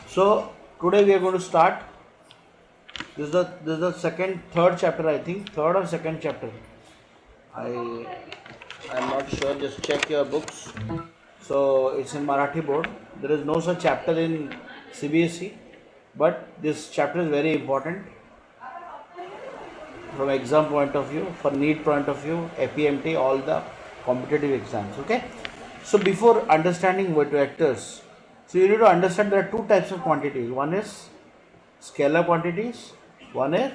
So today we are going to start. This is the third chapter, I think, third or second chapter. I'm not sure. Just check your books. So it's in Marathi board. There is no such chapter in CBSE, but this chapter is very important from exam point of view, for NEET point of view, APMT, all the competitive exams. Okay. So before understanding vectors, so you need to understand there are two types of quantities. One is scalar quantities, one is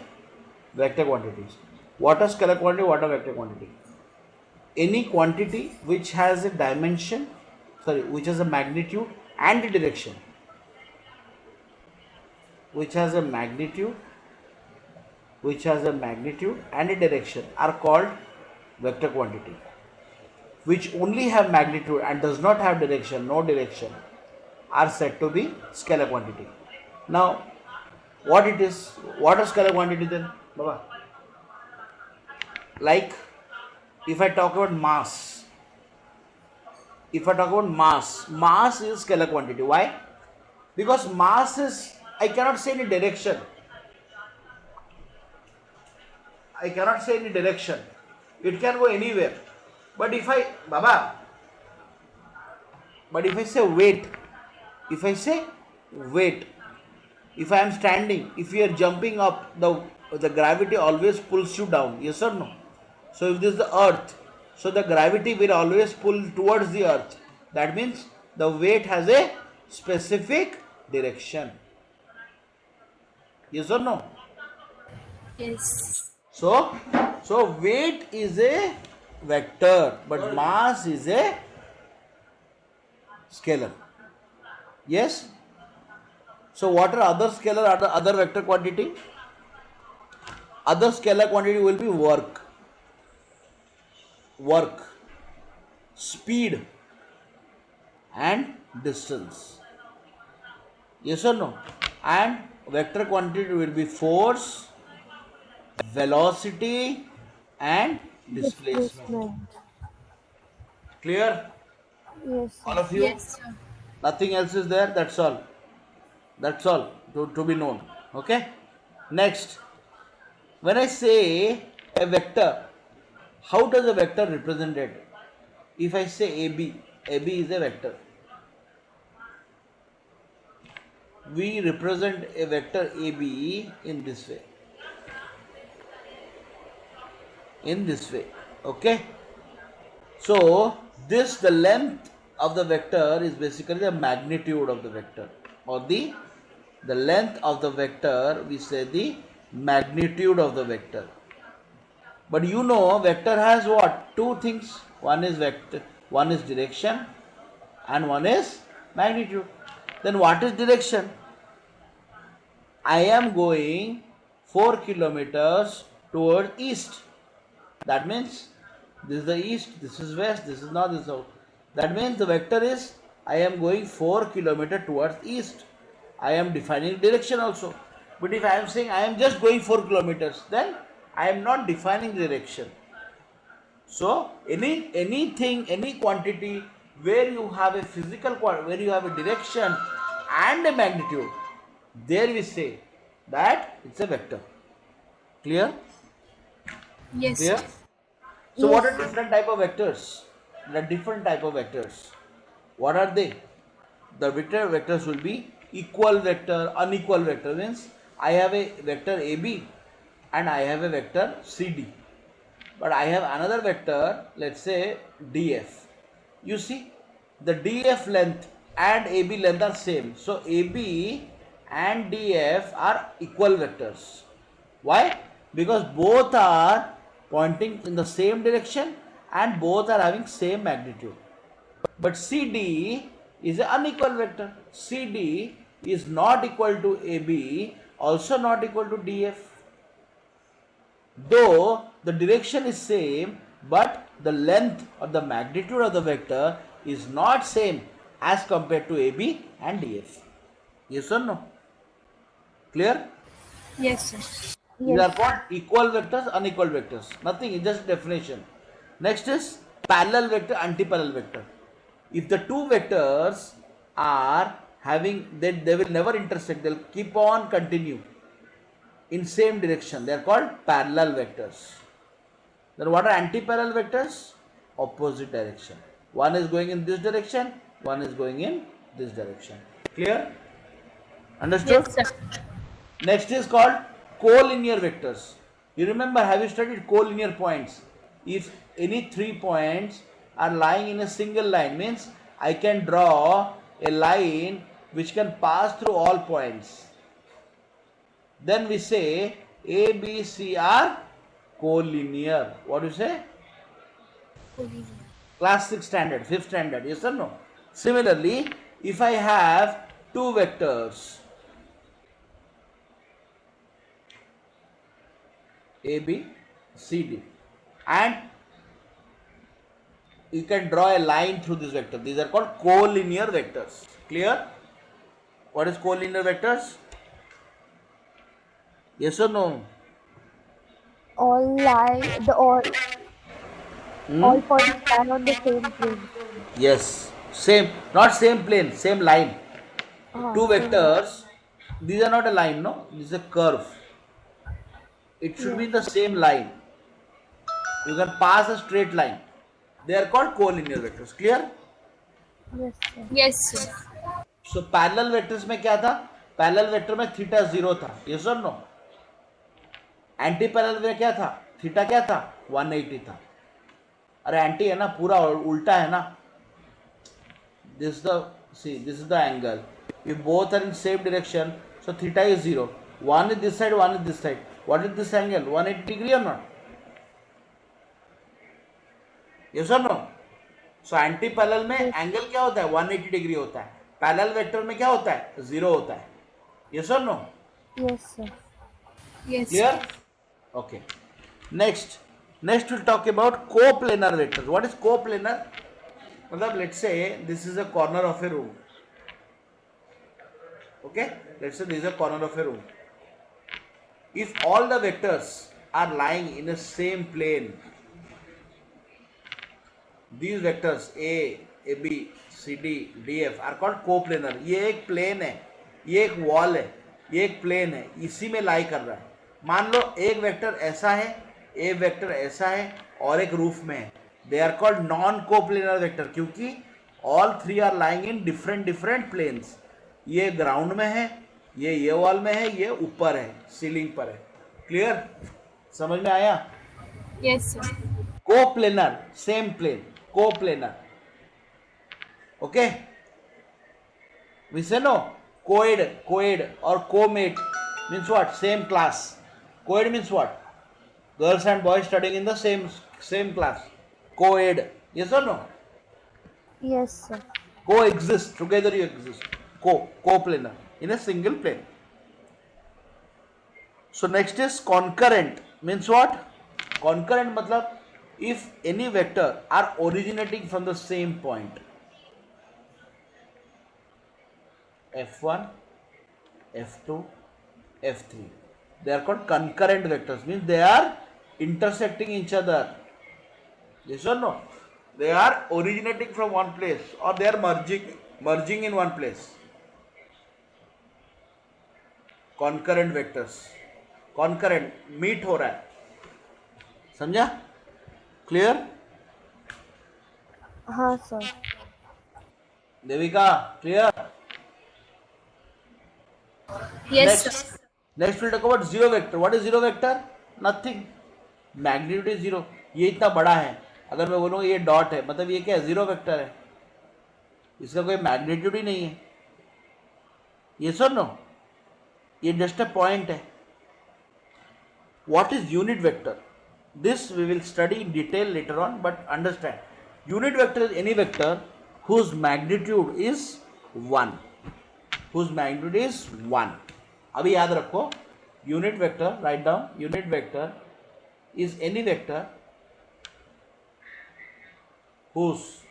vector quantities. What are scalar quantity, what are vector quantity? Any quantity which has a dimension, which has a magnitude and a direction, which has a magnitude and a direction are called vector quantity. Which only have magnitude and does not have direction, no direction, are said to be scalar quantity. Now, what it is? What are scalar quantity then, Baba? Like, if I talk about mass, mass is scalar quantity. Why? Because mass is, I cannot say any direction. It can go anywhere. But if I say weight, if I am standing, if you are jumping up, the gravity always pulls you down. Yes or no? So if this is the earth, so the gravity will always pull towards the earth. That means the weight has a specific direction. Yes or no? Yes. So weight is a vector, but mass is a scalar. Yes? So what are other scalar, other vector quantity? Other scalar quantity will be work, speed and distance. Yes or no? And vector quantity will be force, velocity and displacement. Clear? Yes, All sir. of you? Yes, sir. Nothing else is there. That's all to be known. Okay. Next, when I say a vector, how does a vector represented? If I say AB is a vector. We represent a vector AB in this way. Okay. So the length of the vector is basically the magnitude of the vector, or the length of the vector, we say the magnitude of the vector. But vector has what? Two things. One is direction and one is magnitude. Then what is direction? I am going 4 kilometers towards east. That means this is the east, this is west, this is north, this is south. That means the vector is I am going 4 kilometers towards east. I am defining direction also. But if I am saying I am just going 4 kilometers, then I am not defining direction. So any quantity where you have a physical quantity, where you have a direction and a magnitude, there we say that it's a vector. Clear? Yes, Clear? sir. So what Yes. are different type of vectors? There are different type of vectors. What are they? The vectors will be equal vector, unequal vector. Means I have a vector AB and I have a vector CD. But I have another vector, let's say DF. You see, the DF length and AB length are same. So AB and DF are equal vectors. Why? Because both are pointing in the same direction and both are having same magnitude. But CD is an unequal vector. CD is not equal to AB, also not equal to DF. Though the direction is same, but the length or the magnitude of the vector is not same as compared to AB and DF. Yes or no? Clear? Yes, sir. These are Yes. called equal vectors, unequal vectors. Nothing, it's just definition. Next is parallel vector, antiparallel vector. If the two vectors are having they will never intersect, they'll keep on continue in same direction, they are called parallel vectors. Then what are anti-parallel vectors? Opposite direction. One is going in this direction, one is going in this direction. Clear? Understood? Yes, sir. Next is called collinear vectors. You remember, have you studied collinear points? If any 3 points are lying in a single line, means I can draw a line which can pass through all points. Then we say A, B, C are collinear. What do you say? Class 6 standard, 5th standard, yes or no? Similarly, if I have two vectors A, B, C, D, and you can draw a line through this vector, these are called collinear vectors. Clear? What is collinear vectors? Yes or no? All points lie on the same plane. Yes, same, not same plane, same line. Two Same vectors, these are not a line, no, this is a curve. It should be the same line. You can pass a straight line. They are called collinear vectors. Clear? Yes, sir. Yes, sir. So parallel vectors में क्या था? Parallel vector में theta 0 था. Yes or no? Anti parallel में क्या था? Theta क्या था? 180 था. अरे एंटी है ना, पूरा उल्टा है ना. This is the angle. If both are in same direction, so theta is 0. One is this side, one is this side. What is this angle? 180 degree or not? Yes or no? So anti parallel में angle क्या होता है? 180 degree होता है. Parallel vector में क्या होता है? 0 होता है. Yes or no? Yes, sir. Yes. Clear? Okay. Next we'll talk about coplanar vectors. What is coplanar? मतलब let's say this is a corner of a room. Okay? Let's say this is a corner of a room. If all the vectors are lying in the same plane, these vectors A, B, C, D, D, F are called coplanar. ये एक plane है, ये एक wall है, ये एक plane है, इसी में lie कर रहा है. मान लो एक वेक्टर ऐसा है, एक वेक्टर ऐसा है और एक रूफ में है. They are called non-coplanar vector क्योंकि all three are lying in different planes. ये ग्राउंड में है, ये वॉल में है, ये ऊपर है, सीलिंग पर है. क्लियर? समझ में आया? Yes, sir. Coplanar, same plane. Coplanar. Okay? We say no. Coed or co-mate means what? Same class. Coed means what? Girls and boys studying in the same class. Coed. Yes or no? Yes, sir. Coexist. Together you exist. Coplanar. In a single plane. So next is concurrent. Means what? Concurrent matlab if any vector are originating from the same point. F1, F2, F3. They are called concurrent vectors. Means they are intersecting each other. Yes or no? They are originating from one place or they are merging in one place. Concurrent vectors. Concurrent meet हो रहा है. समझा? Clear? हाँ, sir. Devika, clear? Yes, sir. Next we'll talk about zero vector. What is zero vector? Nothing. Magnitude is zero. ये इतना बड़ा है. अगर मैं बोलूँगा ये डॉट है, मतलब ये क्या है? जीरो वेक्टर है. इसका कोई मैग्नीट्यूड ही नहीं है. Yes or no? ये जस्ट अ पॉइंट है. What is unit vector? This we will study in detail later on, but understand. Unit vector is any vector whose magnitude is 1. Whose magnitude is 1. अभी याद रखो, unit vector, write down, unit vector is any vector whose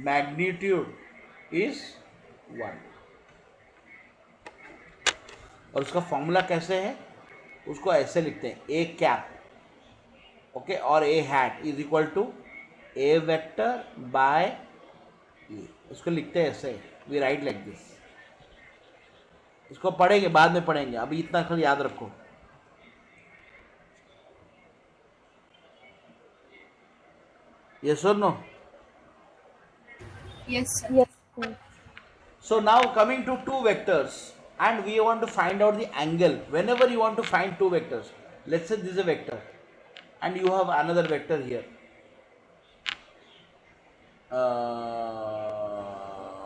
magnitude is 1. और उसका formula कैसे है? उसको ऐसे लिखते हैं, ए कैप, ओके, और A hat is equal to A vector by A. उसको लिखते हैं ऐसे, वी राइट लाइक दिस. इसको पढ़ेंगे, बाद में पढ़ेंगे, अभी इतना खाली याद रखो. Yes or no? Yes, sir. Yes, sir. So now coming to two vectors, and we want to find out the angle. Whenever you want to find two vectors, let's say this is a vector and you have another vector here,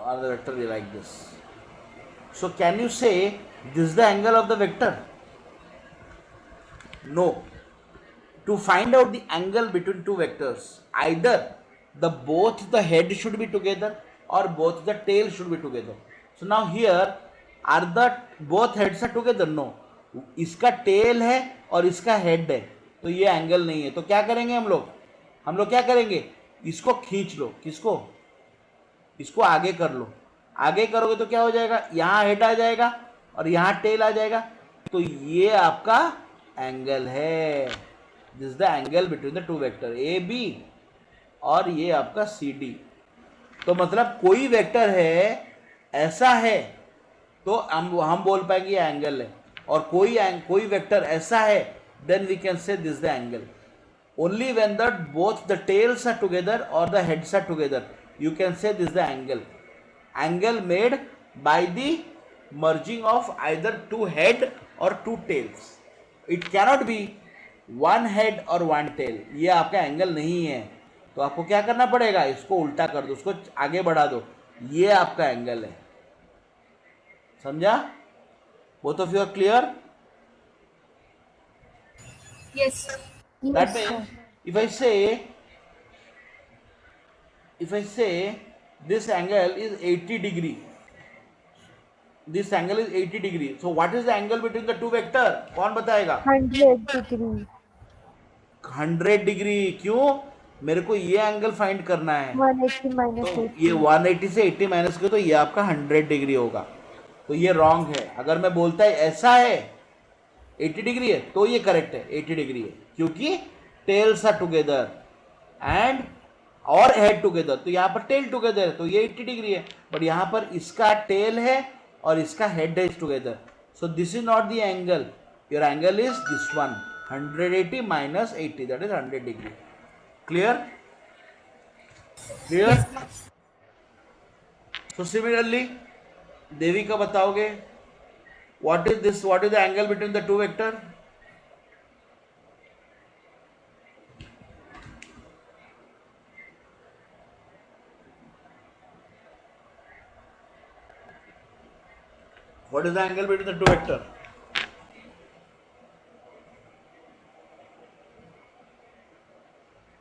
another vector like this. So can you say this is the angle of the vector? No. To find out the angle between two vectors, either both the head should be together or both the tail should be together. So now here, are the both heads are together? No. इसका tail है और इसका head है, तो ये angle नहीं है. तो क्या करेंगे हम लोग क्या करेंगे, इसको खींच लो. किसको? इसको आगे कर लो. आगे करोगे तो क्या हो जाएगा, यहाँ हेड आ जाएगा और यहाँ टेल आ जाएगा. तो ये आपका एंगल है. This is the angle between the two vector A B और ये आपका सी डी. तो मतलब कोई वेक्टर है ऐसा है तो हम बोल पाएंगे ये एंगल है, और कोई वेक्टर ऐसा है then we can say this the angle. Only when the both the tails are together और the heads are together you can say this is the angle made by the merging of either two head or two tails. It cannot be one head or one tail. ये आपका angle नहीं है. तो आपको क्या करना पड़ेगा, इसको उल्टा कर दो, उसको आगे बढ़ा दो, ये आपका एंगल है. समझा? both of you are clear? Yes, sir. That Yes, means sir. if I say this angle is 80 degree, this angle is 80 degree, so what is the angle between the two vector? कौन बताएगा? 100 degree. 100 degree. क्यों? मेरे को ये angle find करना है. 180 minus तो 80. ये 180 से 80 माइनस करो तो ये आपका 100 डिग्री होगा. तो ये रॉन्ग है. अगर मैं बोलता है ऐसा है 80 डिग्री है तो ये करेक्ट है, 80 डिग्री है, क्योंकि टेल्स आर टुगेदर एंड और हेड टुगेदर. तो यहाँ पर टेल टुगेदर है तो ये 80 डिग्री है. बट यहाँ पर इसका टेल है और इसका हेड है together. So this is not the angle. Your angle is this one, 180 minus 80, that is 100 degree. Clear? Clear? So similarly, देवी का बताओगे, what is this? What is the angle between the two vector? What is the angle between the two vector?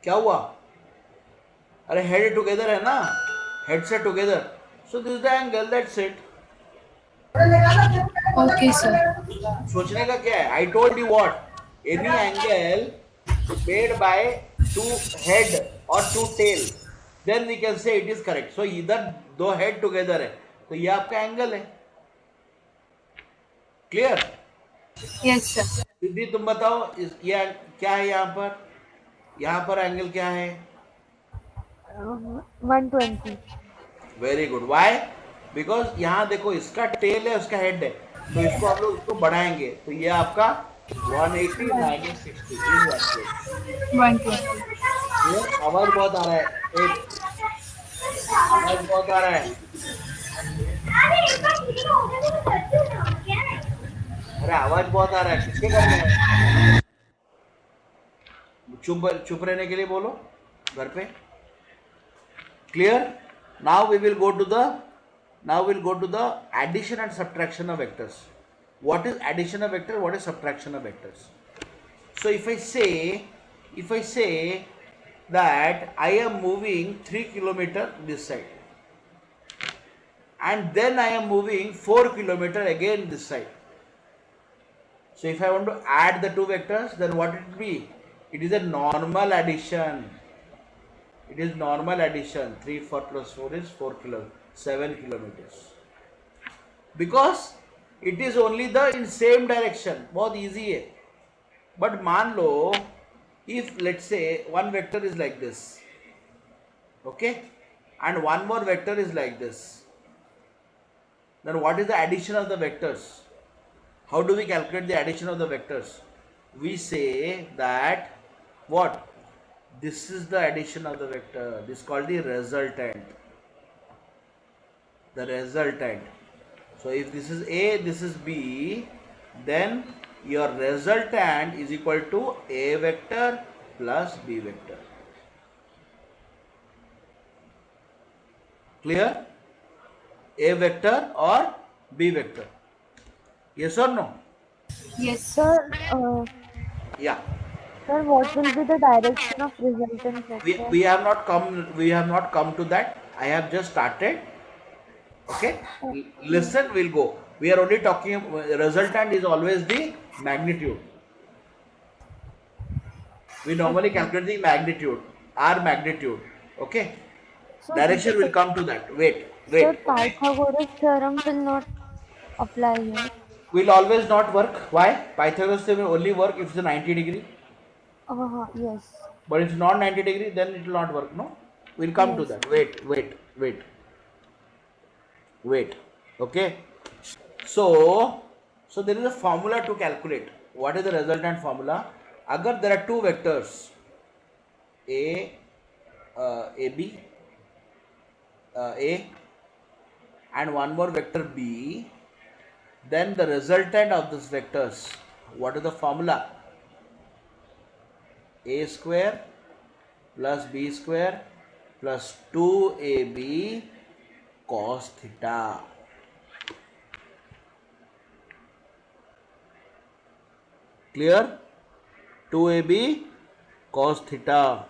क्या हुआ? अरे head together है ना, head से together. So this the angle, that's it. Okay, sir. सोचने का क्या है? I told you what, any angle made by two head और two tail, then we can say it is correct. So इधर दो हेड टुगेदर है तो ये आपका एंगल है. क्लियर? Yes, sir. सिद्धि तुम बताओ, ये क्या है यहाँ पर एंगल क्या है? 120. Very good. वाई? बिकॉज यहाँ देखो इसका टेल है उसका हेड है, तो इसको हम लोग इसको बढ़ाएंगे तो ये आपका 180 minus 60 is 120. ये आवाज बहुत आ रहा है. एक आवाज बहुत आ रहा है. अरे आवाज बहुत आ रहा है, किसके घर में है? चुप रहने के लिए बोलो घर पे. Clear? Now we will go to the addition and subtraction of vectors. What is addition of vector? What is subtraction of vectors? So if I say that I am moving 3 kilometer this side and then I am moving 4 kilometer again this side. So if I want to add the two vectors, then what it will be? It is a normal addition. It is normal addition. 3 4 plus 4 is 7 kilometers. Because it is only the in same direction. बहुत easy है. But मान लो, if let's say one vector is like this, okay, and one more vector is like this, then what is the addition of the vectors? How do we calculate the addition of the vectors? We say that what? This is the addition of the vector. This is called the resultant. The resultant. So if this is A, this is B, then your resultant is equal to A vector plus B vector. Clear? A vector or B vector? Yes or no? Yes. Sir, Yeah. sir, what will be the direction of resultant We, vector? we have not come we have not come to that. I have just started. Okay. Listen, we'll go. We are only talking resultant is always the magnitude. We normally Okay. calculate the magnitude, R magnitude. Okay. So, Direction will come to that. Wait, sir, wait. Pythagoras theorem will not apply here. Will always not work. Why? Pythagoras theorem will only work if it's a 90 degree. Yes. But if it's not 90 degree, then it will not work. No? We'll come to Yes. that. Wait. Okay. So there is a formula to calculate. What is the resultant formula? Agar there are two vectors, AB, A, and one more vector B, then the resultant of these vectors, what is the formula? A square plus B square plus 2AB cos theta. Clear? 2AB cos theta.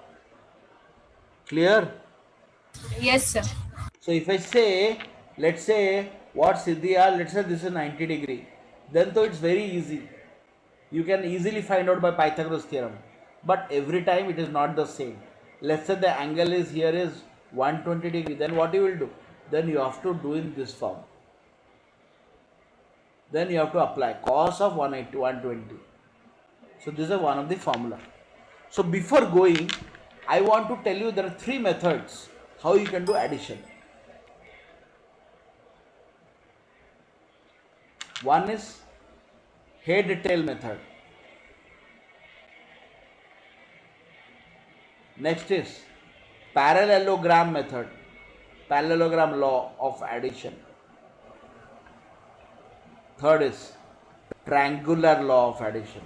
Clear? Yes, sir. So if I say, let's say what Siddhi are, let's say this is 90 degree, then though it's very easy. You can easily find out by Pythagoras theorem. But every time it is not the same. Let's say the angle is here is 120 degree, then what you will do? Then you have to do in this form. Then you have to apply cos of 180, 120. So this is one of the formula. So before going, I want to tell you there are three methods how you can do addition. One is head-tail method. Next is parallelogram method, parallelogram law of addition. Third is triangular law of addition.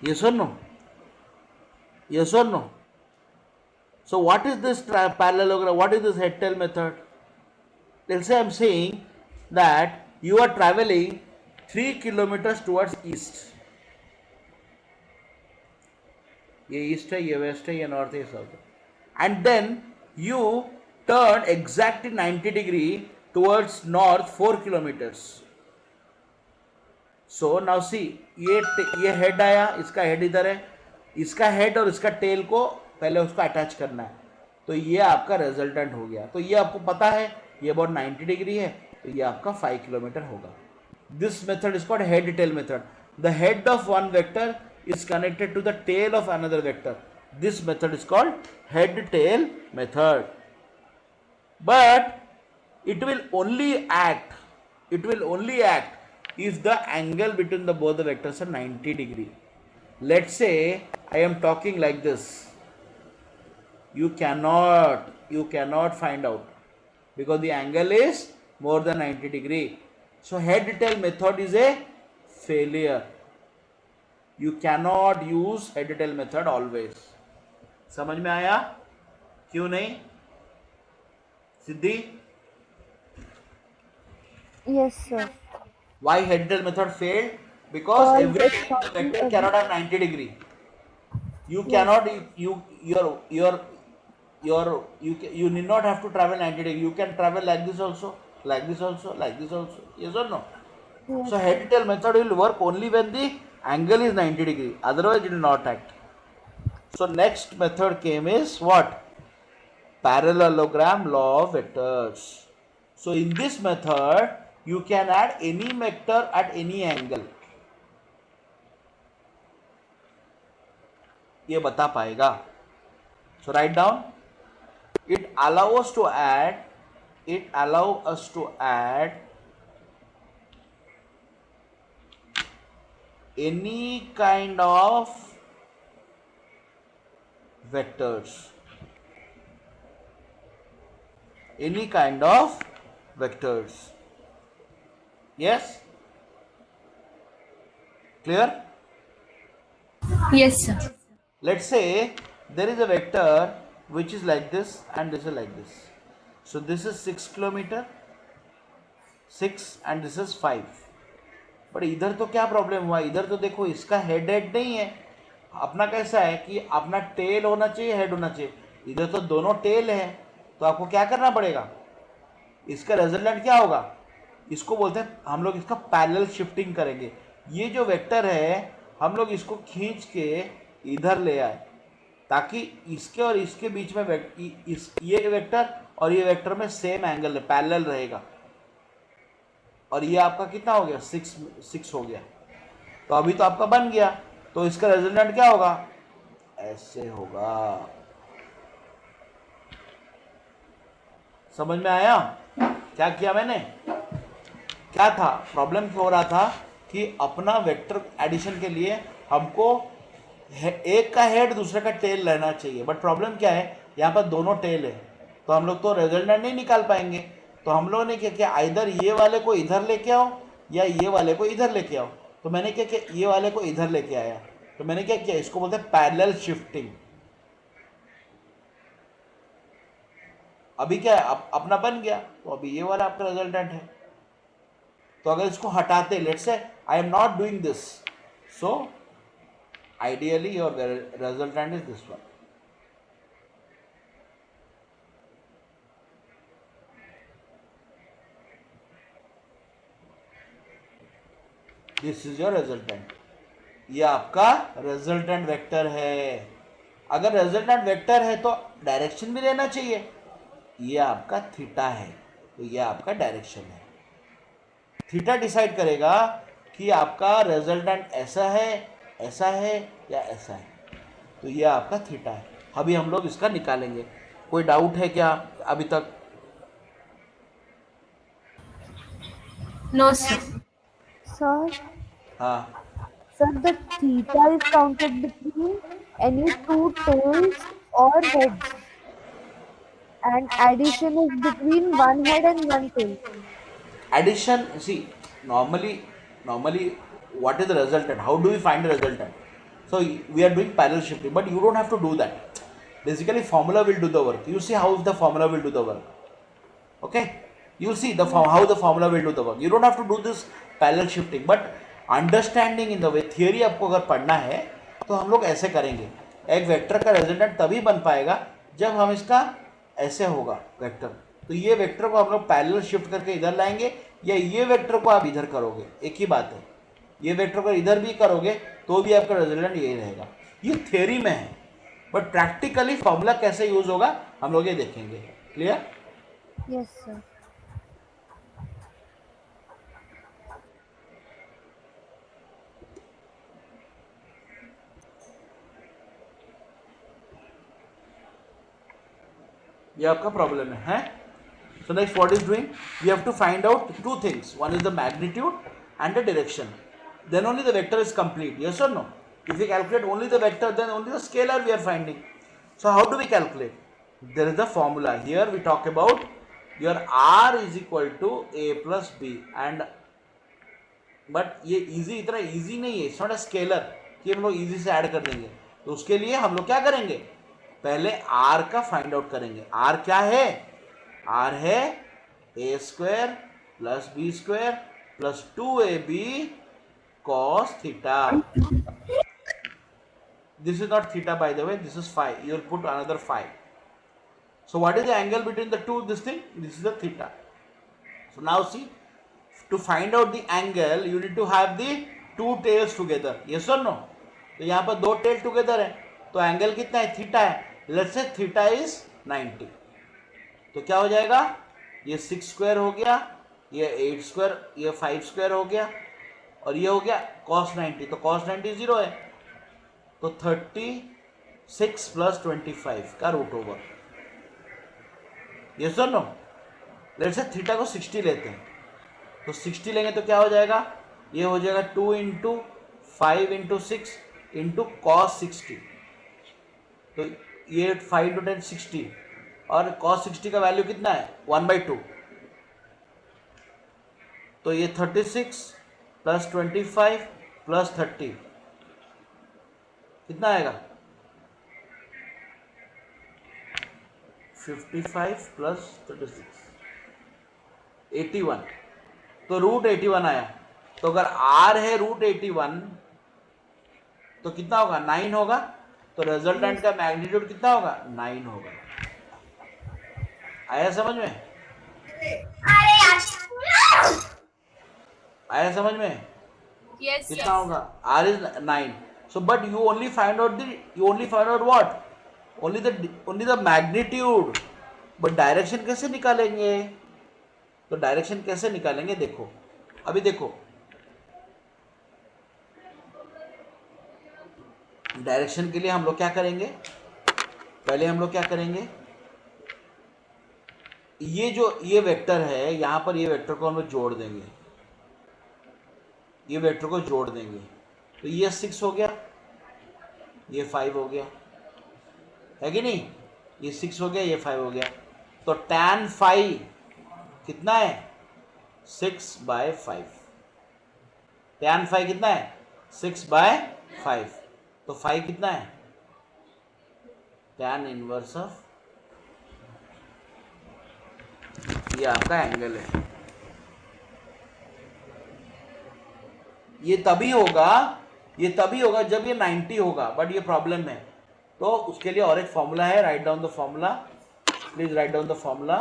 Yes or no? Yes or no? So what is this parallelogram? What is this head-tail method? Let's say I'm saying that you are traveling 3 kilometers towards east. ये east है, ये waste है, ये north है, ये south है. And then you turn exactly 90 degree towards north 4 kilometers. So now see, ये head आया, इसका हेड इधर है, इसका हेड और इसका टेल को पहले उसको अटैच करना है. तो ये आपका रिजल्टेंट हो गया. तो ये आपको पता है ये अबाउट 90 डिग्री है, तो ये आपका 5 किलोमीटर होगा. This method is called head tail method. The head of one vector is connected to the tail of another vector. This method is called head tail method. But it will only act if the angle between the both the vectors are 90 degree. Let's say I am talking like this. You cannot find out because the angle is more than 90 degree. So head tail method is a failure. You cannot use head tail method always. समझ में आया? क्यों नहीं? सिद्धि? Yes, sir. Why head tail method failed? Because All every the vector cannot have 90 degree. You cannot, you need not have to travel 90 degree. You can travel like this also, like this also, like this also. Yes or no? Yes. So head tail method will work only when the angle is 90 degree. Otherwise it will not act. So next method came is what? Parallelogram law of vectors. So in this method, you can add any vector at any angle. ये बता पाएगा. So write down it allow us to add any kind of vectors, yes, clear? Yes, sir. Let's say there is a vector which is like this and this is like this. So this is 6 kilometer, 6 and this is 5. But इधर तो क्या problem हुआ, इधर तो देखो इसका head नहीं है. अपना कैसा है कि अपना टेल होना चाहिए, हेड होना चाहिए. इधर तो दोनों टेल है, तो आपको क्या करना पड़ेगा, इसका रिजल्टेंट क्या होगा, इसको बोलते हैं हम लोग, इसका पैरेलल शिफ्टिंग करेंगे. ये जो वेक्टर है हम लोग इसको खींच के इधर ले आए, ताकि इसके और इसके बीच में ये वेक्टर और ये वेक्टर में सेम एंगल पैरेलल रहेगा. और ये आपका कितना हो गया, 6 हो गया. तो अभी तो आपका बन गया, तो इसका रिजल्टेंट क्या होगा, ऐसे होगा. समझ में आया क्या किया मैंने? क्या था प्रॉब्लम, क्यों हो रहा था कि अपना वेक्टर एडिशन के लिए हमको एक का हेड दूसरे का टेल रहना चाहिए. बट प्रॉब्लम क्या है, यहाँ पर दोनों टेल है, तो हम लोग तो रिजल्टेंट नहीं निकाल पाएंगे. तो हम लोगों ने क्या किया, आइदर ये वाले को इधर लेके आओ या ये वाले को इधर लेके आओ. तो मैंने क्या किया, ये वाले को इधर लेके आया. तो मैंने क्या किया, इसको बोलते हैं पैरेलल शिफ्टिंग. अभी क्या है, अपना बन गया, तो अभी ये वाला आपका रिजल्टेंट है. तो अगर इसको हटाते, let's say I am not doing this, so ideally your resultant is this one. This is your resultant. ये आपका रिजल्टेंट वेक्टर है. अगर रिजल्टेंट वेक्टर है तो डायरेक्शन भी रहना चाहिए. ये आपका थीटा है, तो ये आपका डायरेक्शन है. थीटा डिसाइड करेगा कि आपका रिजल्टेंट ऐसा है या ऐसा है. तो ये आपका थीटा है. अभी हम लोग इसका निकालेंगे. कोई डाउट है क्या अभी तक? No, sir. Sir, हाँ, sir, the theta is counted between any two tails or heads, and addition is between one head and one tail. addition, see, normally what is the resultant, how do we find the resultant? So we are doing parallel shifting, but you don't have to do that. Basically formula will do the work. You see how the formula will do the work. Okay, you'll see how the formula will do the work. You don't have to do this parallel shifting, but understanding in the way. Theory आपको अगर पढ़ना है तो हम लोग ऐसे करेंगे. एक वेक्टर का रिजल्टेंट तभी बन पाएगा जब हम इसका ऐसे होगा वेक्टर. तो ये वेक्टर को हम लोग पैरेलल शिफ्ट करके इधर लाएंगे, या ये वेक्टर को आप इधर करोगे, एक ही बात है. ये वेक्टर को इधर भी करोगे तो भी आपका रिजल्टेंट यही रहेगा. ये थ्योरी में है, बट प्रैक्टिकली फॉर्मूला कैसे यूज होगा हम लोग ये देखेंगे. क्लियर? Yes, sir. ये आपका प्रॉब्लम है. So next what is doing, we have to find out two things. One is the magnitude and the direction. Then only the vector is complete. Yes or no? If we calculate only the vector, then only the scalar we are finding. So how do we calculate? There is the formula. Here we talk about your r is equal to a plus b, and but ये easy इतना easy नहीं है. It's not a scalar कि हम लोग easy से add कर देंगे. तो उसके लिए हम लोग क्या करेंगे, पहले r का फाइंड आउट करेंगे. r क्या है, r है a square plus B square plus 2ab cos theta. This is not theta, by the way, this is phi. You will put another phi. So what is the angle between the two, this thing? This is the theta. So now see, to find out the angle you need to have the two tails together. Yes or no? तो यहाँ पर दो tell together है, तो angle कितना है, theta है. Let's say theta is 90. तो क्या हो जाएगा, ये 6 स्क्वायर हो गया, ये 8 स्क्वायर, ये 5 स्क्वायर हो गया, और ये हो गया cos 90. तो cos 90 0 है, तो 36 प्लस 25 का रूट ओवर. ये सुनो, लेट्स से थीटा को 60 लेते हैं, तो 60 लेंगे तो क्या हो जाएगा, ये हो जाएगा 2 इंटू 5 इंटू 6 इंटू कॉस 60, तो ये 5 इंटू 10 60, और कॉस 60 का वैल्यू कितना है 1/2, तो ये 36 प्लस 25 प्लस 30 कितना आएगा 55 प्लस 36 81, तो रूट 81 आया। तो अगर r है रूट 81 तो कितना होगा 9 होगा, तो रिजल्टेंट का मैग्नीट्यूड कितना होगा 9 होगा। आया समझ में, आया समझ में, Yes, कितना sir. होगा r is 9, so but you only find out what, only the magnitude, but direction कैसे निकालेंगे, तो डायरेक्शन कैसे निकालेंगे देखो, अभी देखो डायरेक्शन के लिए हम लोग क्या करेंगे, पहले हम लोग क्या करेंगे, ये वेक्टर है यहाँ पर, ये वेक्टर को हम लोग जोड़ देंगे, ये वेक्टर को जोड़ देंगे, तो ये 6 हो गया, ये 5 हो गया, है कि नहीं, ये 6 हो गया, ये 5 हो गया, तो tan phi कितना है 6/5, tan phi कितना है 6/5, तो phi कितना है tan इनवर्स ऑफ, ये आपका एंगल है, ये तभी होगा जब ये 90 होगा, बट ये प्रॉब्लम है, तो उसके लिए और एक फॉर्मूला है, write down the formula, please write down the formula,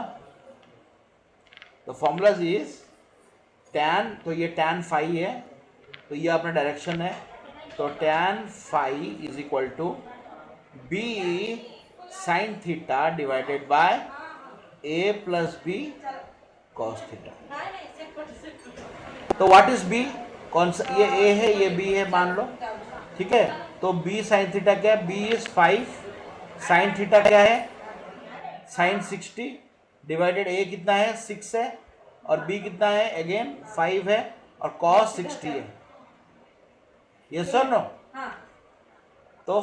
the formula is tan, तो ये tan phi है, तो ये अपना डायरेक्शन है, तो tan phi is equal to b sin theta divided by a plus b cos theta. तो what is b, कौन सा, ये a है ये b है मान लो, ठीक है, तो b sin थीटा क्या है, b इज 5, sin थीटा क्या है sin 60 डिवाइडेड a कितना है 6 है, और b कितना है अगेन 5 है, और cos 60 है, ये सर नो, तो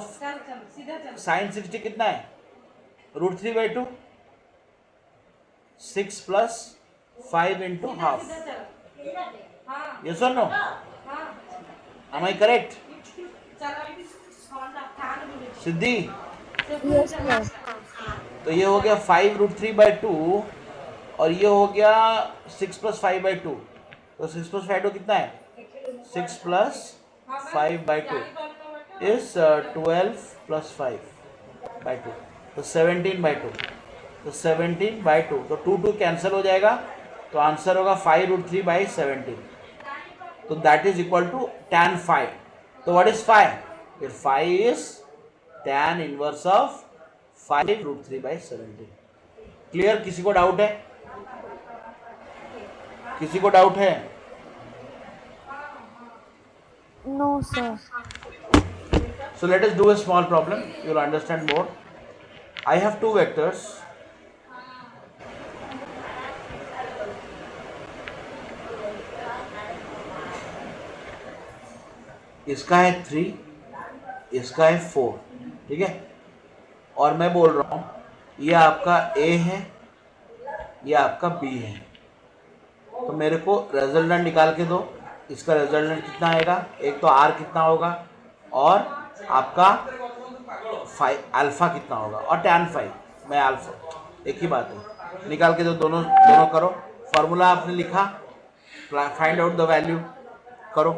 sin 60 कितना है √3/2, 6 प्लस 5 इंटू हाफ, ये sir no, am I correct Siddhi, Yes, sir. तो ये हो गया 5√3/2, और ये हो गया 6 प्लस 5/2, तो 6 प्लस 5/2 कितना है 6 प्लस 5/2 इज 12 प्लस 5/2, तो 17/2, तो 17/2, तो 2 कैंसिल हो जाएगा, तो आंसर होगा 5√3/17, तो that is equal to tan phi, तो व्हाट इज phi, फिर phi is tan inverse of 5√3/17। Clear, किसी को डाउट है, किसी को डाउट है, No, sir. so let us do a small problem, you will understand more. I have two vectors, इसका है 3, इसका है 4, ठीक है, और मैं बोल रहा हूँ ये आपका A है, ये आपका B है, तो मेरे को रिजल्टेंट निकाल के दो, इसका रिजल्टेंट कितना आएगा, एक तो R कितना होगा, और आपका अल्फा कितना होगा, और tan phi, मैं अल्फा, एक ही बात है, निकाल के दो, दोनों करो, फार्मूला आपने लिखा, फाइंड आउट द वैल्यू करो,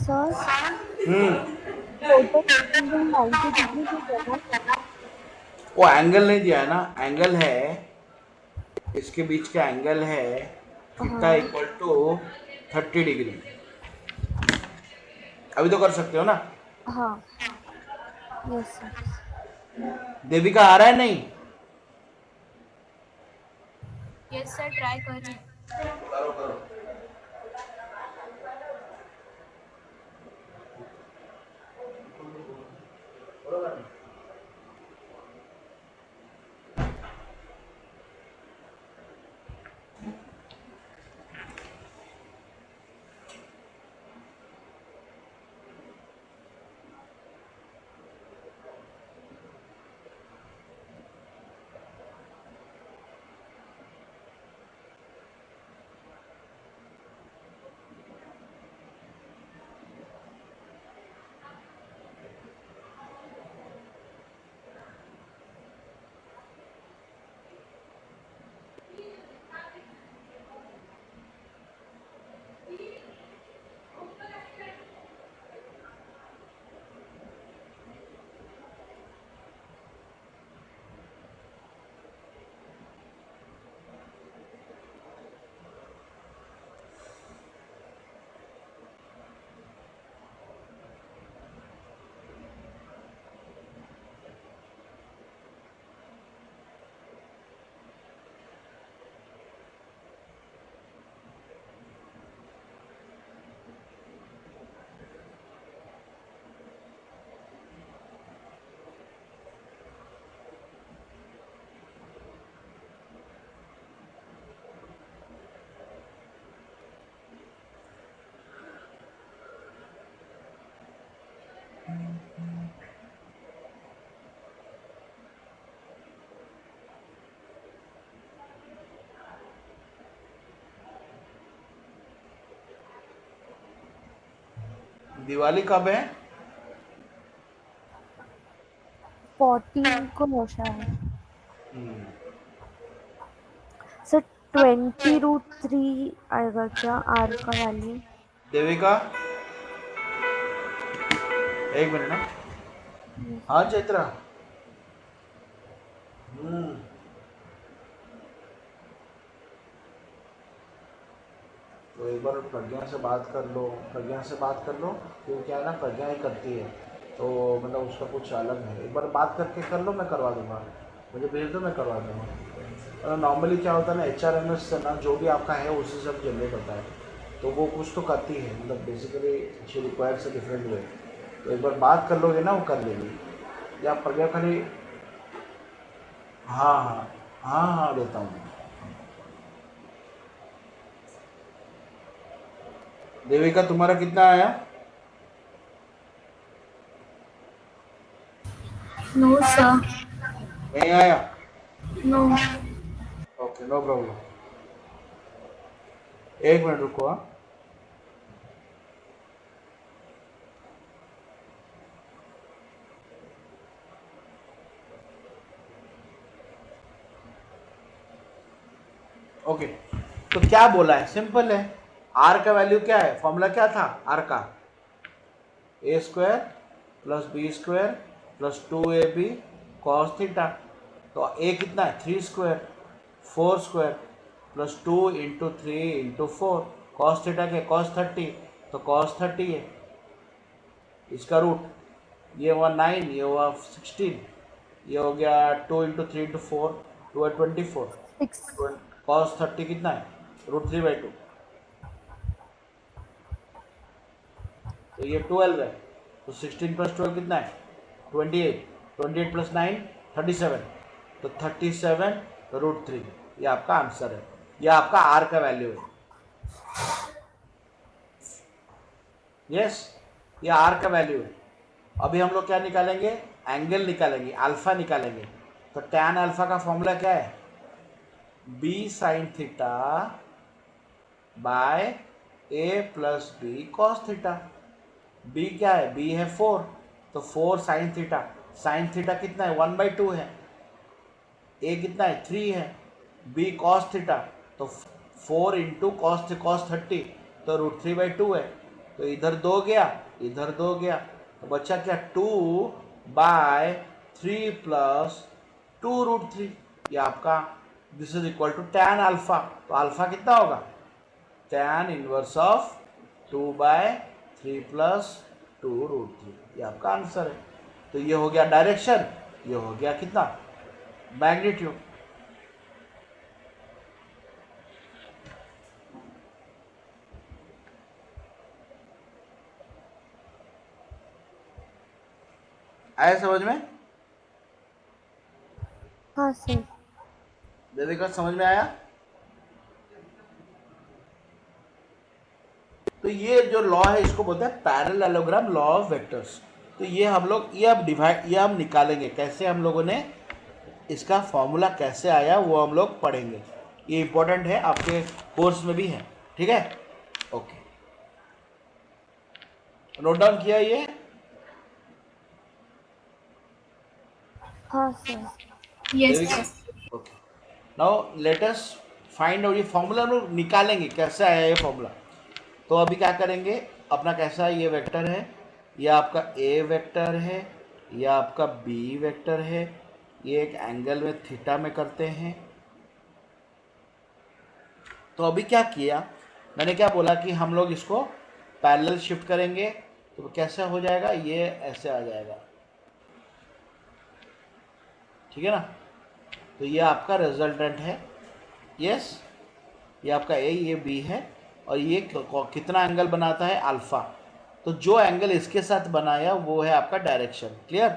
Sir, टोटल एंगल 90 डिग्री से देना। वो एंगल नहीं दिया है ना, एंगल है, इसके बीच का एंगल है थीटा हाँ इक्वल टू 30 डिग्री। अभी तो कर सकते हो ना। हाँ यस सर। देविका आ रहा है नहीं? यस सर, ट्राई कर रही हूँ। करो करो। दिवाली कब है? 14 को है शायद सर। 20√3 आएगा क्या आर का वैल्यू? देविका एक मिनट ना। हाँ चैत्रा। तो एक बार प्रज्ञा से बात कर लो, प्रज्ञा से बात कर लो, क्योंकि क्या है ना, प्रज्ञा ही करती है, तो मतलब उसका कुछ अलग है। एक बार बात करके कर लो, मैं करवा दूंगा, मुझे भेज दो, मैं करवा दूंगा। नॉर्मली क्या होता है ना, HRMS से ना जो भी आपका है उसी सब जनरेट होता है, तो वो कुछ तो करती है, मतलब basically she requires a different way. तो एक बार बात कर लोगे ना, वो कर लेगी। या प्रज्ञा खाली, हाँ हाँ हाँ हाँ देता हूँ। देविका तुम्हारा कितना आया? नो सर, नहीं आया? नो। Okay, no problem. एक मिनट रुको। हाँ ओके, तो क्या बोला है, सिंपल है। आर का वैल्यू क्या है, फॉर्मूला क्या था आर का? A square plus B square plus 2ab cos theta. तो ए कितना है, 3 square 4 square plus 2 into 3 into 4। Cos theta क्या, कॉस 30, तो कॉस 30 है। इसका रूट ये हुआ 9, ये हुआ 16, ये हो गया 2 इंटू 3 इंटू 4, 2 है 24। 6 कॉस 30 कितना है, √3/2, तो ये 12 है। तो 16 प्लस 12 कितना है, 28, 28 प्लस 9 37, तो 37√3, ये आपका आंसर है, ये आपका आर का वैल्यू है। यस, ये आर का वैल्यू है। अभी हम लोग क्या निकालेंगे, एंगल निकालेंगे, अल्फा निकालेंगे। तो टैन अल्फा का फॉर्मूला क्या है, B sine theta by A plus B cos theta. B क्या है, बी है 4, तो 4 साइन थीटा, साइन थीटा कितना है 1/2 है। ए कितना है 3 है। बी कॉस थीटा, तो 4 इंटू कॉस 30, तो √3/2 है। तो इधर 2 गया, इधर 2 गया, तो बच्चा क्या 2/3 प्लस 2√3, ये आपका this is equal to tan alpha. तो अल्फा कितना होगा? tan इनवर्स ऑफ 2/3 प्लस 2√3, ये आपका आंसर है। तो ये हो गया डायरेक्शन, ये हो गया कितना? मैग्नीट्यूड। आया समझ में? हाँ सर। देविका समझ में आया? तो ये जो लॉ है इसको बोलते हैं पैरेललोग्राम लॉ ऑफ वेक्टर्स। तो ये हम लोग ये अब डिवाइड ये हम निकालेंगे कैसे, हम लोगों ने इसका फॉर्मूला कैसे आया वो हम लोग पढ़ेंगे। ये इंपॉर्टेंट है, आपके कोर्स में भी है, ठीक है? ओके, नोट डाउन किया ये? हाँ sir. Yes, sir. Okay, now let us find out. ये फॉर्मूला हम लोग निकालेंगे कैसे आया ये फॉर्मूला। तो अभी क्या करेंगे, अपना कैसा ये वेक्टर है, ये आपका ए वेक्टर है, ये आपका बी वेक्टर है, ये एक एंगल में थीटा में करते हैं। तो अभी क्या किया मैंने, क्या बोला कि हम लोग इसको पैरेलल शिफ्ट करेंगे, तो कैसे हो जाएगा, ये ऐसे आ जाएगा, ठीक है ना? तो ये आपका रिजल्टेंट है, यस, ये आपका ए, ये बी है, और ये कितना एंगल बनाता है? अल्फा। तो जो एंगल इसके साथ बनाया वो है आपका डायरेक्शन। क्लियर?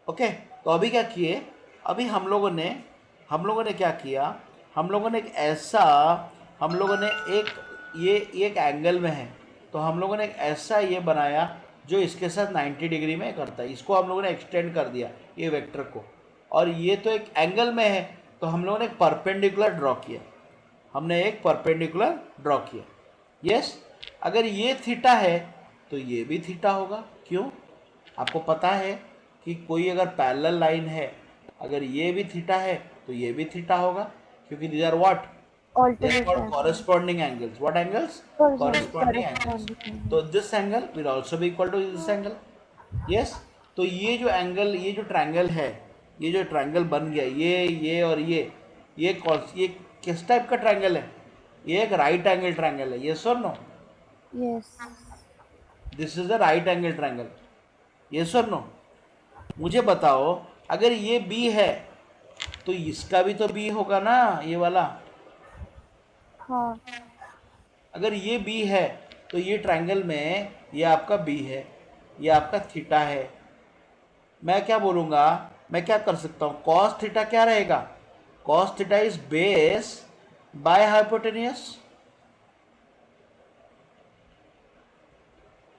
ओके, तो अभी क्या किए, अभी हम लोगों ने क्या किया, हम लोगों ने एक ऐसा, हम लोगों ने ये एक एंगल में है, तो हम लोगों ने एक ऐसा ये बनाया जो इसके साथ 90 डिग्री में करता है। इसको हम लोगों ने एक्सटेंड कर दिया ये वेक्टर को, और ये तो एक एंगल में है, तो हम लोगों ने एक परपेंडिकुलर ड्रॉ किया, हमने एक परपेंडिकुलर ड्रॉ किया। यस, अगर ये थीटा है तो ये भी थीटा होगा। क्यों? आपको पता है कि कोई अगर पैरेलल लाइन है, अगर ये भी थीटा है तो ये भी थीटा होगा, क्योंकि these are what? They are called corresponding angles. What angles? Corresponding angles. तो this angle will also be equal to this angle. Yes. तो ये जो एंगल, ये जो ट्रायंगल है, ये जो ट्रायंगल बन गया, ये और ये किस टाइप का ट्रायंगल है? ये एक राइट एंगल ट्रायंगल है। यस और no? Yes. This is a right angle triangle. Yes और नो? मुझे बताओ, अगर ये बी है तो इसका भी तो बी होगा ना, ये वाला। हाँ। अगर ये बी है तो ये ट्रायंगल में ये आपका बी है, ये आपका थीटा है। मैं क्या बोलूँगा, मैं क्या कर सकता हूँ, कॉस थीटा क्या रहेगा? Cos theta is base by hypotenuse.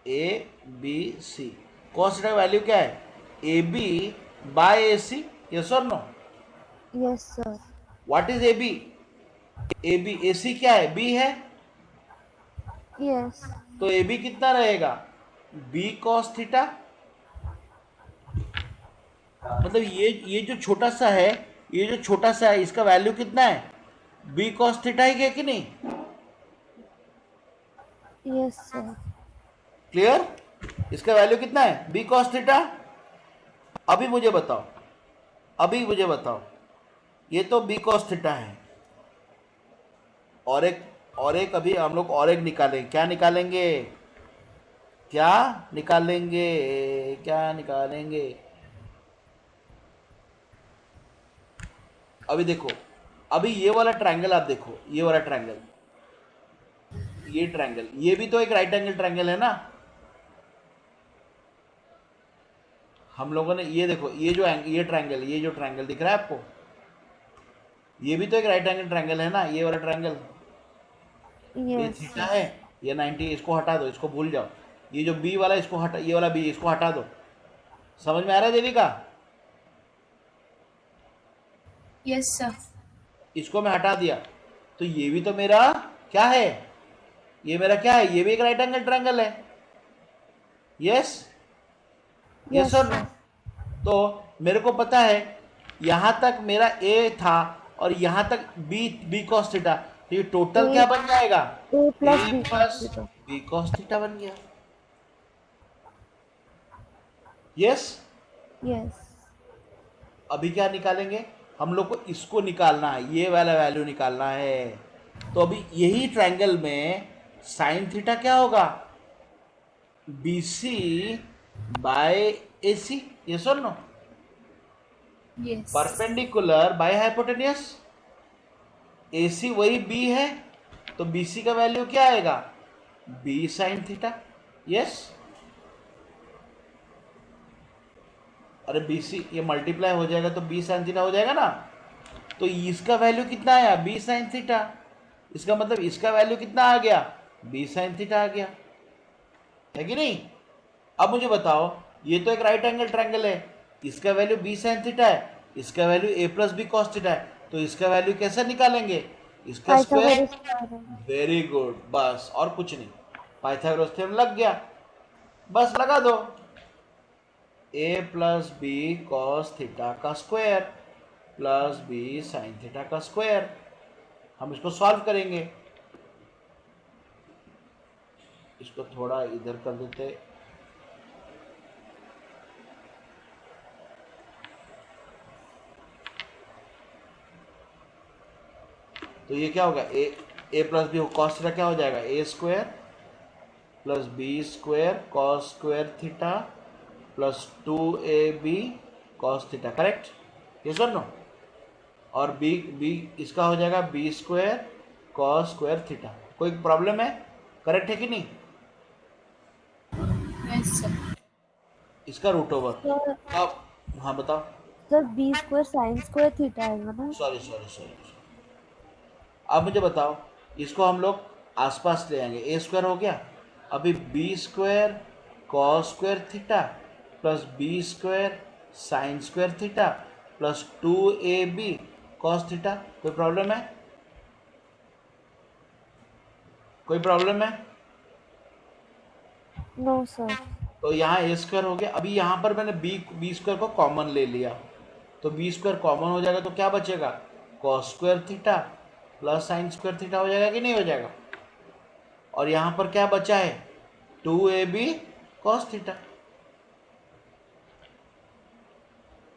A B C, cos theta value क्या है? A B by A C. Yes और no? Yes sir. What is A B? A B, A C क्या है? B है। Yes. तो ए B कितना रहेगा? B cos theta. मतलब ये जो छोटा सा है, ये जो छोटा सा है, इसका वैल्यू कितना है? बी कॉस थीटा ही है कि नहीं? Yes sir. क्लियर? इसका वैल्यू कितना है? B cos theta. अभी मुझे बताओ, ये तो बी कॉस थीटा है, और एक अभी हम लोग और एक निकालेंगे। क्या निकालेंगे? अभी देखो, अभी ये वाला ट्रायंगल आप देखो, ये वाला ट्रायंगल, ये भी तो एक राइट एंगल ट्रायंगल है ना। हम लोगों ने ये देखो, ये जो ट्रायंगल दिख रहा है आपको, ये भी तो एक राइट एंगल ट्रायंगल है ना, ये वाला ट्रायंगल। ये थीटा है, ये 90, इसको हटा दो, इसको भूल जाओ। ये जो बी वाला, इसको हटा, ये वाला बी, इसको हटा दो। समझ में आ रहा है देविका? Yes, sir. इसको मैं हटा दिया, तो ये भी तो मेरा क्या है? ये मेरा क्या है? ये भी एक राइट एंगल ट्रायंगल है। Yes sir. तो मेरे को पता है यहां तक मेरा ए था और यहां तक बी कॉस थीटा, तो ये टोटल क्या बन जाएगा? ए प्लस बी कॉस थीटा बन गया। यस। यस। अभी क्या निकालेंगे, हम लोग को इसको निकालना है, ये वाला वैल्यू निकालना है। तो अभी यही ट्रायंगल में साइन थीटा क्या होगा, B C by A C, yes और no, Yes. Perpendicular by hypotenuse. A C वही बी है, तो बी सी का वैल्यू क्या आएगा, बी साइन थीटा। यस। अरे बी सी ये मल्टीप्लाई हो जाएगा तो बी साइन थीटा हो जाएगा ना। तो इसका वैल्यू कितना आया, बी साइन थीटा। इसका मतलब इसका वैल्यू कितना आ गया, बी साइन थीटा आ गया, है कि नहीं। अब मुझे बताओ, ये तो एक राइट एंगल ट्रायंगल है, इसका वैल्यू बी साइन थीटा है, इसका वैल्यू ए प्लस बी कॉस थीटा है, तो इसका वैल्यू कैसे निकालेंगे, इसका square. Pythagoras theorem. Very good, बस और कुछ नहीं, पाइथागोरस थ्योरम लग गया, बस लगा दो, A plus B cos theta का square plus B sine theta का स्क्वायर। हम इसको सॉल्व करेंगे, इसको थोड़ा इधर कर देते, तो ये क्या होगा, A plus B cos theta क्या हो जाएगा, A square plus B square cos square theta plus 2ab cos theta, correct, ये सुन लो। और बी बी इसका हो जाएगा B square cos square theta. कोई प्रॉब्लम है, करेक्ट है कि नहीं। Yes, sir. इसका रूट ओवर। सर अब हाँ बताओ, sir B square sine square theta आएगा ना। सॉरी सॉरी सॉरी, अब मुझे बताओ, इसको हम लोग आसपास ले आएंगे, ए स्क्वायर हो गया, अभी B square cos square theta plus B square sine square theta plus 2ab cos theta. कोई प्रॉब्लम है, कोई प्रॉब्लम है। No sir. तो यहाँ ए स्क्वायर हो गया, अभी यहाँ पर मैंने बी स्क्वायर को कॉमन ले लिया, तो बी स्क्वायर कॉमन हो जाएगा तो क्या बचेगा, cos square theta plus sign square theta हो जाएगा कि नहीं हो जाएगा। और यहाँ पर क्या बचा है, 2ab कॉस थीटा।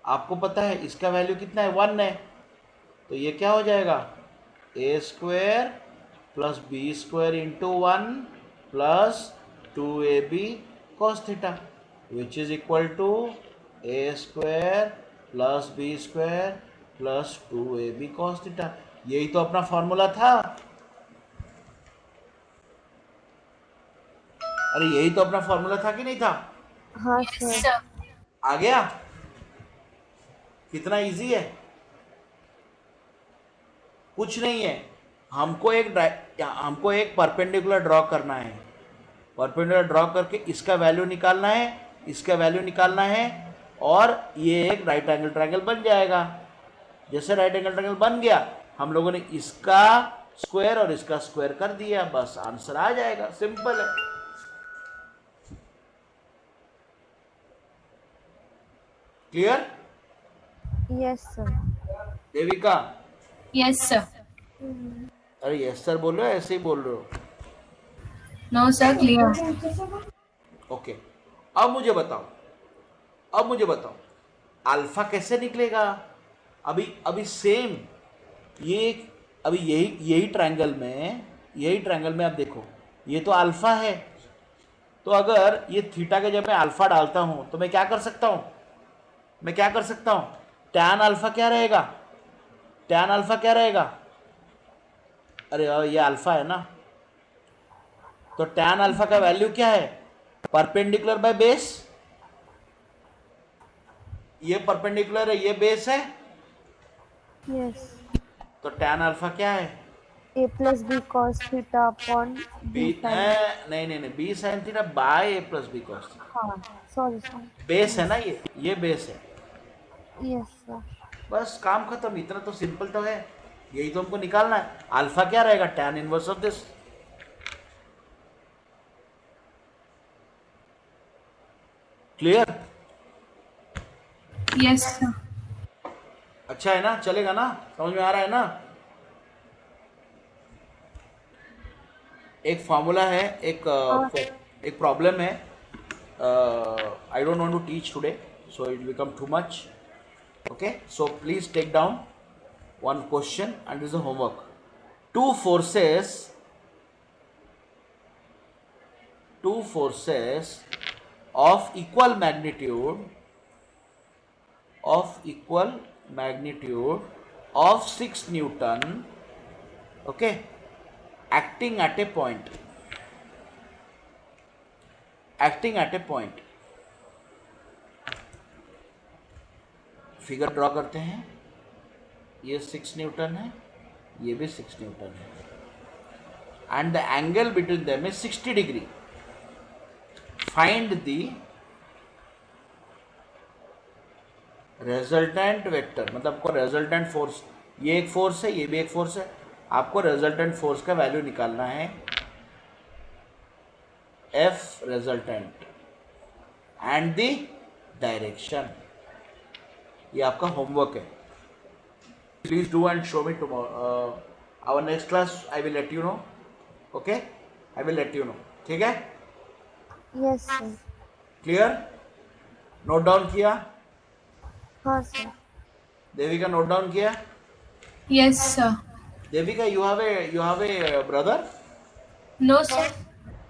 आपको पता है इसका वैल्यू कितना है, 1 है, तो ये क्या हो जाएगा, A square plus B square into 1 plus 2ab cos theta which is equal to A square plus B square plus 2ab cos theta. यही तो अपना फॉर्मूला था, अरे यही तो अपना फॉर्मूला था कि नहीं था। हाँ Yes, सर। sir. आ गया, कितना इजी है, कुछ नहीं है। हमको एक परपेंडिकुलर ड्रॉ करना है, परपेंडिकुलर ड्रॉ करके इसका वैल्यू निकालना है, इसका वैल्यू निकालना है, और ये एक राइट एंगल ट्रायंगल बन जाएगा। जैसे राइट एंगल ट्रायंगल बन गया, हम लोगों ने इसका स्क्वायर और इसका स्क्वायर कर दिया, बस आंसर आ जाएगा, सिंपल है। Clear. Yes sir. Devika, Yes, sir. अरे यस सर बोल रहे हो, ऐसे ही बोल रहे हो। No, sir. Clear. ओके, अब मुझे बताओ, अल्फा कैसे निकलेगा। अभी सेम ये, अभी यही ट्रायंगल में आप देखो, ये तो अल्फा है, तो अगर ये थीटा के जब मैं अल्फा डालता हूं तो मैं क्या कर सकता हूं, टैन अल्फा क्या रहेगा, अरे ये अल्फा है ना, तो टैन अल्फा का वैल्यू क्या है, परपेंडिकुलर बाय बेस, ये परपेंडिकुलर है, ये बेस है, यस। तो टैन अल्फा क्या है, A plus B cos theta upon B, B sine. नहीं, B sine theta by A plus B cos theta, हाँ सॉरी सॉरी। बेस है ना, ये बेस है, यस सर। बस काम खत्म, इतना तो सिंपल तो है, यही तो हमको निकालना है। अल्फा क्या रहेगा, tan inverse of this. Clear. Yes, sir. अच्छा है ना, चलेगा ना, समझ में आ रहा है ना। एक फॉर्मूला है, एक प्रॉब्लम है. I don't want to teach today, so it will become too much. Okay, so please take down one question and this is a homework. Two forces of equal magnitude of 6 Newton, okay, acting at a point. Figure draw करते हैं. ये 6 Newton है, ये भी 6 Newton है, and the angle between them is 60 degree. Find the resultant vector. मतलब आपको resultant force, ये एक फोर्स है, ये भी एक फोर्स है, आपको रिजल्टेंट फोर्स का वैल्यू निकालना है. F resultant and the direction. ये आपका होमवर्क है. Please do and show me tomorrow. Our next class I will let you know. Okay, I will let you know. ठीक है, yes sir. Clear? Note down किया? हाँ sir. Devika note down किया? Yes, sir. Devika, you have a brother? No, sir.